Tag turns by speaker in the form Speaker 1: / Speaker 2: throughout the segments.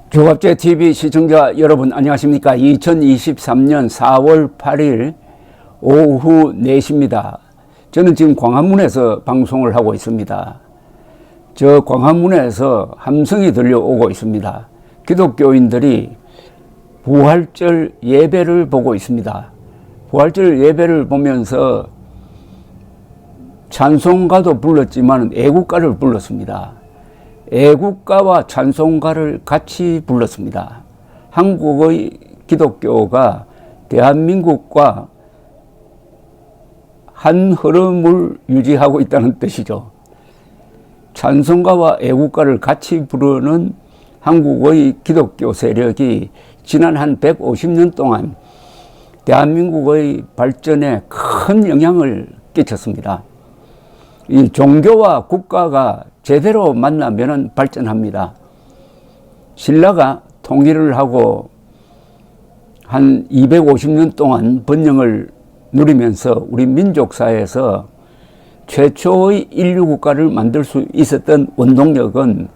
Speaker 1: 조갑제TV 시청자 여러분 안녕하십니까. 2023년 4월 8일 오후 4시입니다. 저는 지금 광화문에서 방송을 하고 있습니다. 저 광화문에서 함성이 들려오고 있습니다. 기독교인들이 부활절 예배를 보고 있습니다. 부활절 예배를 보면서 찬송가도 불렀지만 애국가를 불렀습니다. 애국가와 찬송가를 같이 불렀습니다. 한국의 기독교가 대한민국과 한 흐름을 유지하고 있다는 뜻이죠. 찬송가와 애국가를 같이 부르는 한국의 기독교 세력이 지난 한 150년 동안 대한민국의 발전에 큰 영향을 끼쳤습니다. 이 종교와 국가가 제대로 만나면 발전합니다. 신라가 통일을 하고 한 250년 동안 번영을 누리면서 우리 민족사에서 최초의 인류국가를 만들 수 있었던 원동력은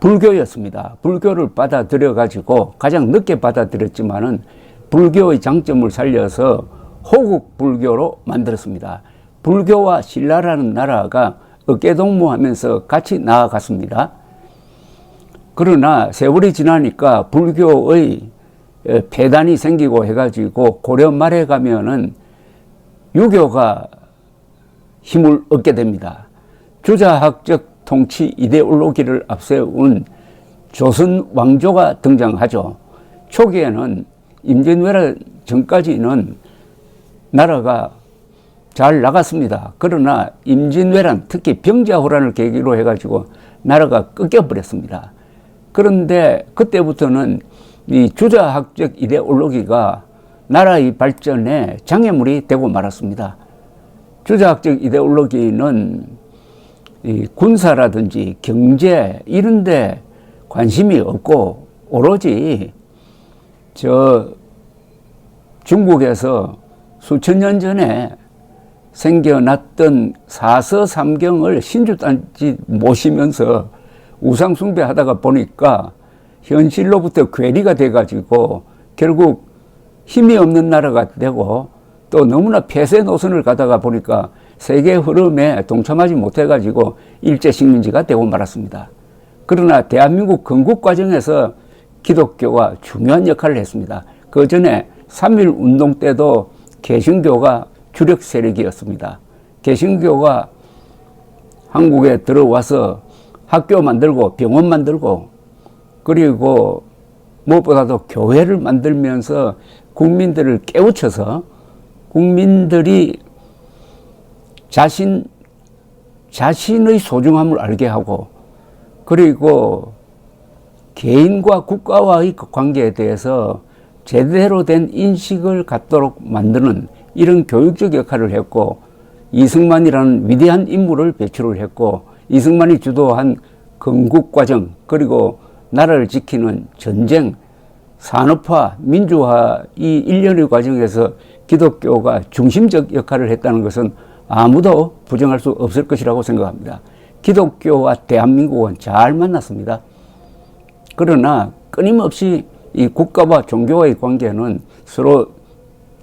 Speaker 1: 불교였습니다. 불교를 받아들여 가지고 가장 늦게 받아들였지만은 불교의 장점을 살려서 호국 불교로 만들었습니다. 불교와 신라라는 나라가 어깨동무하면서 같이 나아갔습니다. 그러나 세월이 지나니까 불교의 폐단이 생기고 해가지고 고려 말에 가면은 유교가 힘을 얻게 됩니다. 주자학적 통치 이데올로기를 앞세운 조선 왕조가 등장하죠. 초기에는 임진왜란 전까지는 나라가 잘 나갔습니다. 그러나 임진왜란, 특히 병자호란을 계기로 해가지고 나라가 꺾여버렸습니다. 그런데 그때부터는 이 주자학적 이데올로기가 나라의 발전에 장애물이 되고 말았습니다. 주자학적 이데올로기는 이 군사라든지 경제 이런 데 관심이 없고 오로지 중국에서 수천 년 전에 생겨났던 사서삼경을 신주단지 모시면서 우상숭배하다가 보니까 현실로부터 괴리가 돼가지고 결국 힘이 없는 나라가 되고 또 너무나 폐쇄 노선을 가다가 보니까 세계 흐름에 동참하지 못해가지고 일제식민지가 되고 말았습니다. 그러나 대한민국 건국 과정에서 기독교가 중요한 역할을 했습니다. 그 전에 3.1 운동 때도 개신교가 주력 세력이었습니다. 개신교가 한국에 들어와서 학교 만들고 병원 만들고 그리고 무엇보다도 교회를 만들면서 국민들을 깨우쳐서 국민들이 자신의 소중함을 알게 하고 그리고 개인과 국가와의 관계에 대해서 제대로 된 인식을 갖도록 만드는 이런 교육적 역할을 했고 이승만이라는 위대한 인물을 배출을 했고 이승만이 주도한 건국과정 그리고 나라를 지키는 전쟁, 산업화, 민주화 이 일련의 과정에서 기독교가 중심적 역할을 했다는 것은 아무도 부정할 수 없을 것이라고 생각합니다. 기독교와 대한민국은 잘 만났습니다. 그러나 끊임없이 이 국가와 종교와의 관계는 서로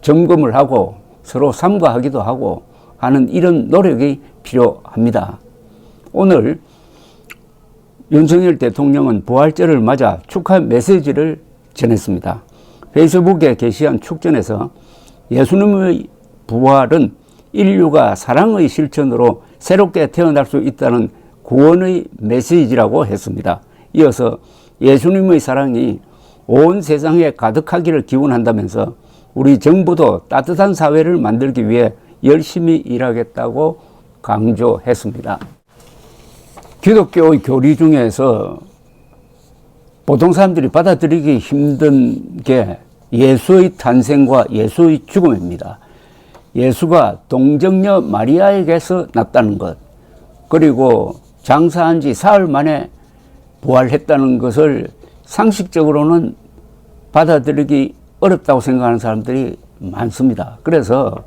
Speaker 1: 점검을 하고 서로 삼가하기도 하고 하는 이런 노력이 필요합니다. 오늘 윤석열 대통령은 부활절을 맞아 축하 메시지를 전했습니다. 페이스북에 게시한 축전에서 예수님의 부활은 인류가 사랑의 실천으로 새롭게 태어날 수 있다는 구원의 메시지라고 했습니다. 이어서 예수님의 사랑이 온 세상에 가득하기를 기원한다면서 우리 정부도 따뜻한 사회를 만들기 위해 열심히 일하겠다고 강조했습니다. 기독교의 교리 중에서 보통 사람들이 받아들이기 힘든 게 예수의 탄생과 예수의 죽음입니다. 예수가 동정녀 마리아에게서 났다는 것, 그리고 장사한 지 사흘 만에 부활했다는 것을 상식적으로는 받아들이기 어렵다고 생각하는 사람들이 많습니다. 그래서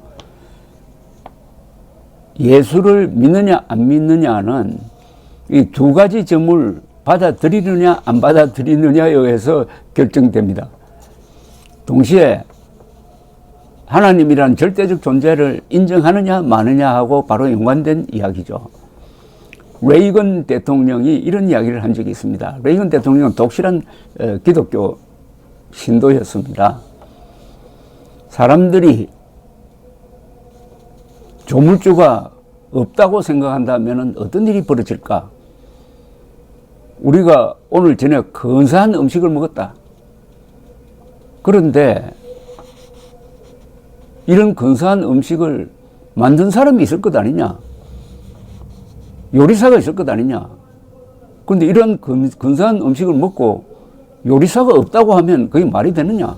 Speaker 1: 예수를 믿느냐 안 믿느냐는 이 두 가지 점을 받아들이느냐 안 받아들이느냐에 의해서 결정됩니다. 동시에 하나님이란 절대적 존재를 인정하느냐 마느냐 하고 바로 연관된 이야기죠. 레이건 대통령이 이런 이야기를 한 적이 있습니다. 레이건 대통령은 독실한 기독교 신도였습니다. 사람들이 조물주가 없다고 생각한다면 어떤 일이 벌어질까? 우리가 오늘 저녁 근사한 음식을 먹었다. 그런데 이런 근사한 음식을 만든 사람이 있을 것 아니냐? 요리사가 있을 것 아니냐? 그런데 이런 근사한 음식을 먹고 요리사가 없다고 하면 그게 말이 되느냐?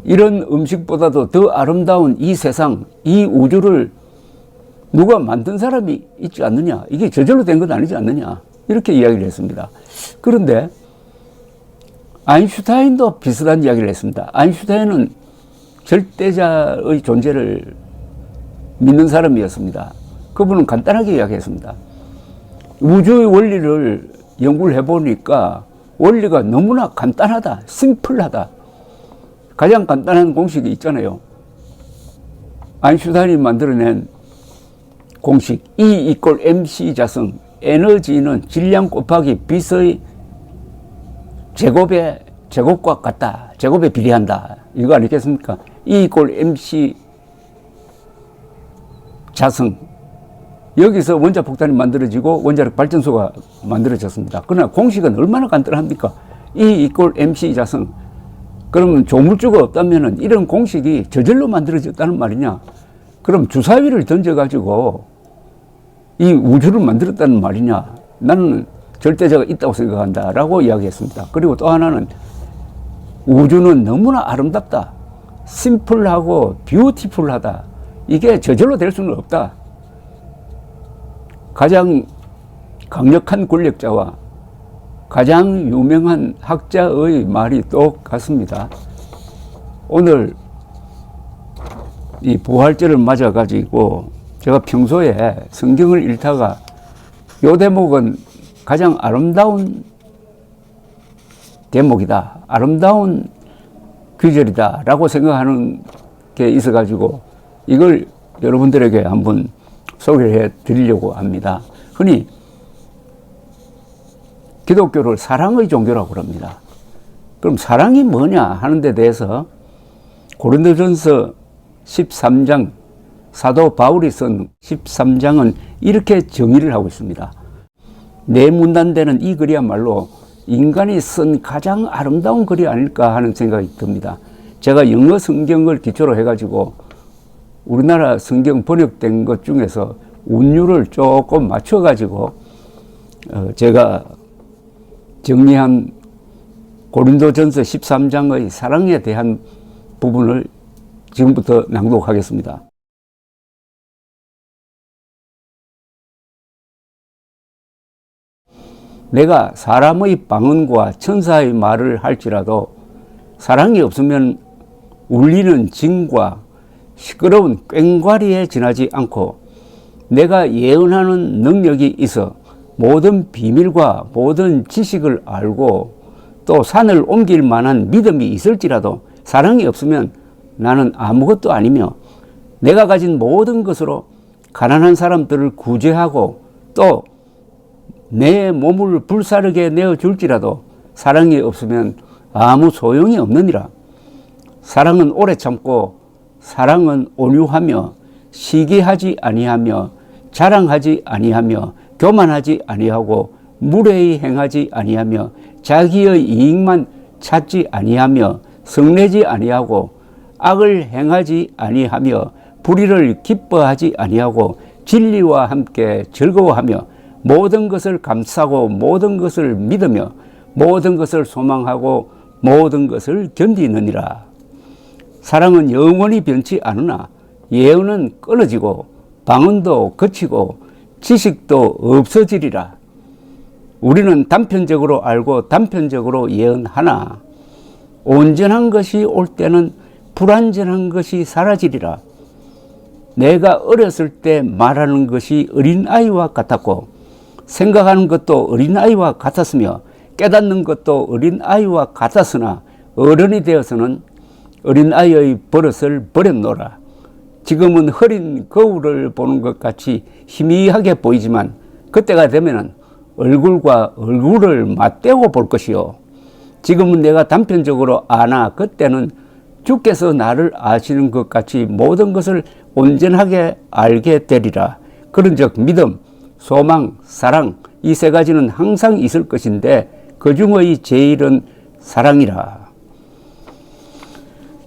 Speaker 1: 이런 음식보다도 더 아름다운 이 세상, 이 우주를 누가 만든 사람이 있지 않느냐? 이게 저절로 된 것 아니지 않느냐? 이렇게 이야기를 했습니다. 그런데 아인슈타인도 비슷한 이야기를 했습니다. 아인슈타인은 절대자의 존재를 믿는 사람이었습니다. 그분은 간단하게 이야기했습니다. 우주의 원리를 연구를 해보니까 원리가 너무나 간단하다, 심플하다. 가장 간단한 공식이 있잖아요. 아인슈타인이 만들어낸 공식 E = mc 자승, 에너지는 질량 곱하기 빛의 제곱과 같다. 제곱에 비례한다. 이거 아니겠습니까? E = mc 자승. 여기서 원자폭탄이 만들어지고 원자력 발전소가 만들어졌습니다. 그러나 공식은 얼마나 간단합니까? E = mc 자승. 그러면 조물주가 없다면 이런 공식이 저절로 만들어졌다는 말이냐? 그럼 주사위를 던져가지고 이 우주를 만들었다는 말이냐? 나는 절대자가 있다고 생각한다 라고 이야기했습니다. 그리고 또 하나는 우주는 너무나 아름답다. 심플하고 뷰티풀하다. 이게 저절로 될 수는 없다. 가장 강력한 권력자와 가장 유명한 학자의 말이 똑같습니다. 오늘 이 부활절을 맞아가지고 제가 평소에 성경을 읽다가 이 대목은 가장 아름다운 대목이다. 아름다운 규절이다. 라고 생각하는 게 있어가지고 이걸 여러분들에게 한번 소개를 해 드리려고 합니다. 흔히 기독교를 사랑의 종교라고 그럽니다. 그럼 사랑이 뭐냐 하는 데 대해서 고린도전서 13장, 사도 바울이 쓴 13장은 이렇게 정의를 하고 있습니다. 내문단되는 이 글이야말로 인간이 쓴 가장 아름다운 글이 아닐까 하는 생각이 듭니다. 제가 영어 성경을 기초로 해가지고 우리나라 성경 번역된 것 중에서 운율을 조금 맞춰가지고 제가 정리한 고린도전서 13장의 사랑에 대한 부분을 지금부터 낭독하겠습니다. 내가 사람의 방언과 천사의 말을 할지라도 사랑이 없으면 울리는 징과 시끄러운 꽹과리에 지나지 않고 내가 예언하는 능력이 있어 모든 비밀과 모든 지식을 알고 또 산을 옮길 만한 믿음이 있을지라도 사랑이 없으면 나는 아무것도 아니며 내가 가진 모든 것으로 가난한 사람들을 구제하고 또 내 몸을 불사르게 내어줄지라도 사랑이 없으면 아무 소용이 없느니라. 사랑은 오래 참고 사랑은 온유하며 시기하지 아니하며 자랑하지 아니하며 교만하지 아니하고 무례히 행하지 아니하며 자기의 이익만 찾지 아니하며 성내지 아니하고 악을 행하지 아니하며 불의를 기뻐하지 아니하고 진리와 함께 즐거워하며 모든 것을 감싸고 모든 것을 믿으며 모든 것을 소망하고 모든 것을 견디느니라. 사랑은 영원히 변치 않으나 예언은 끊어지고 방언도 거치고 지식도 없어지리라. 우리는 단편적으로 알고 단편적으로 예언하나 온전한 것이 올 때는 불완전한 것이 사라지리라. 내가 어렸을 때 말하는 것이 어린아이와 같았고 생각하는 것도 어린아이와 같았으며 깨닫는 것도 어린아이와 같았으나 어른이 되어서는 어린아이의 버릇을 버렸노라. 지금은 흐린 거울을 보는 것 같이 희미하게 보이지만 그때가 되면은 얼굴과 얼굴을 맞대고 볼 것이요. 지금은 내가 단편적으로 아나 그때는 주께서 나를 아시는 것 같이 모든 것을 온전하게 알게 되리라. 그런즉 믿음, 소망, 사랑 이 세 가지는 항상 있을 것인데 그 중의 제일은 사랑이라.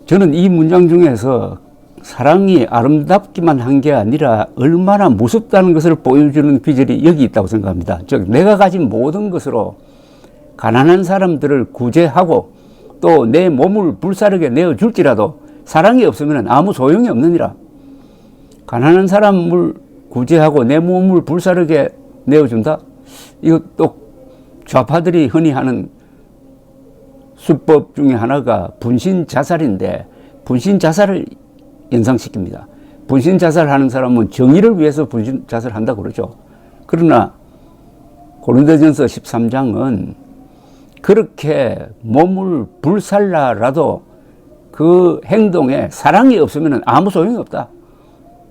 Speaker 1: 저는 이 문장 중에서 사랑이 아름답기만 한 게 아니라 얼마나 무섭다는 것을 보여주는 귀절이 여기 있다고 생각합니다. 즉 내가 가진 모든 것으로 가난한 사람들을 구제하고 또 내 몸을 불사르게 내어줄지라도 사랑이 없으면 아무 소용이 없느니라. 가난한 사람을 구제하고 내 몸을 불사르게 내어준다? 이것도 좌파들이 흔히 하는 수법 중에 하나가 분신 자살인데 분신 자살을 연상시킵니다. 분신 자살하는 사람은 정의를 위해서 분신 자살한다고 그러죠. 그러나 고린도전서 13장은 그렇게 몸을 불살라라도 그 행동에 사랑이 없으면 아무 소용이 없다.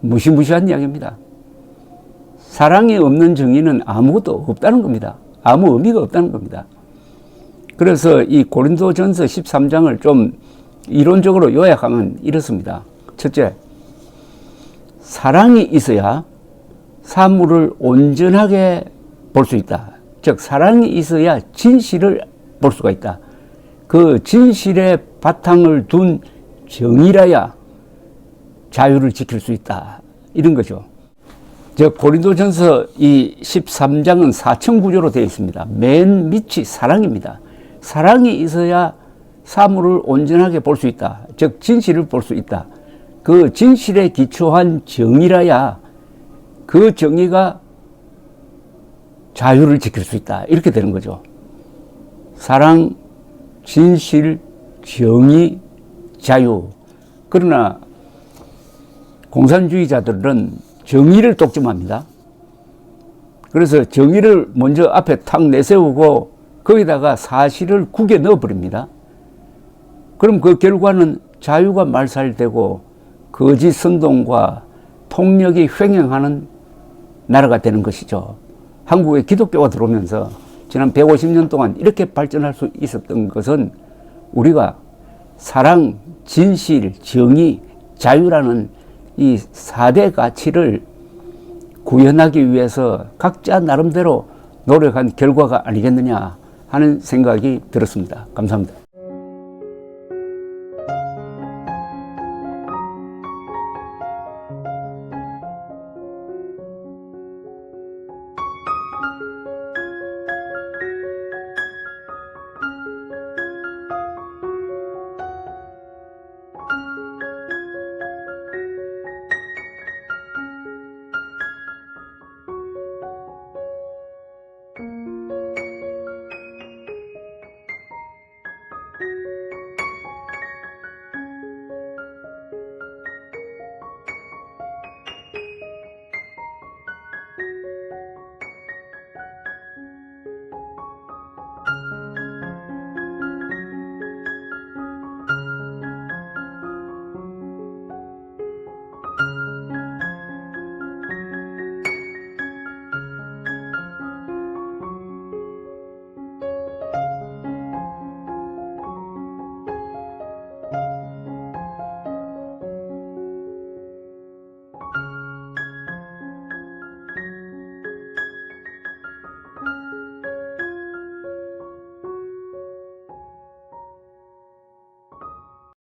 Speaker 1: 무시무시한 이야기입니다. 사랑이 없는 정의는 아무것도 없다는 겁니다. 아무 의미가 없다는 겁니다. 그래서 이 고린도전서 13장을 좀 이론적으로 요약하면 이렇습니다. 첫째, 사랑이 있어야 사물을 온전하게 볼 수 있다. 즉 사랑이 있어야 진실을 볼 수가 있다. 그 진실의 바탕을 둔 정의라야 자유를 지킬 수 있다. 이런 거죠. 즉 고린도전서 이 13장은 4층 구조로 되어 있습니다. 맨 밑이 사랑입니다. 사랑이 있어야 사물을 온전하게 볼 수 있다. 즉 진실을 볼 수 있다. 그 진실에 기초한 정의라야 그 정의가 자유를 지킬 수 있다. 이렇게 되는 거죠. 사랑, 진실, 정의, 자유. 그러나 공산주의자들은 정의를 독점합니다. 그래서 정의를 먼저 앞에 탁 내세우고 거기다가 사실을 구겨 넣어버립니다. 그럼 그 결과는 자유가 말살되고 거짓 선동과 폭력이 횡행하는 나라가 되는 것이죠. 한국에 기독교가 들어오면서 지난 150년 동안 이렇게 발전할 수 있었던 것은 우리가 사랑, 진실, 정의, 자유라는 이 4대 가치를 구현하기 위해서 각자 나름대로 노력한 결과가 아니겠느냐 하는 생각이 들었습니다. 감사합니다.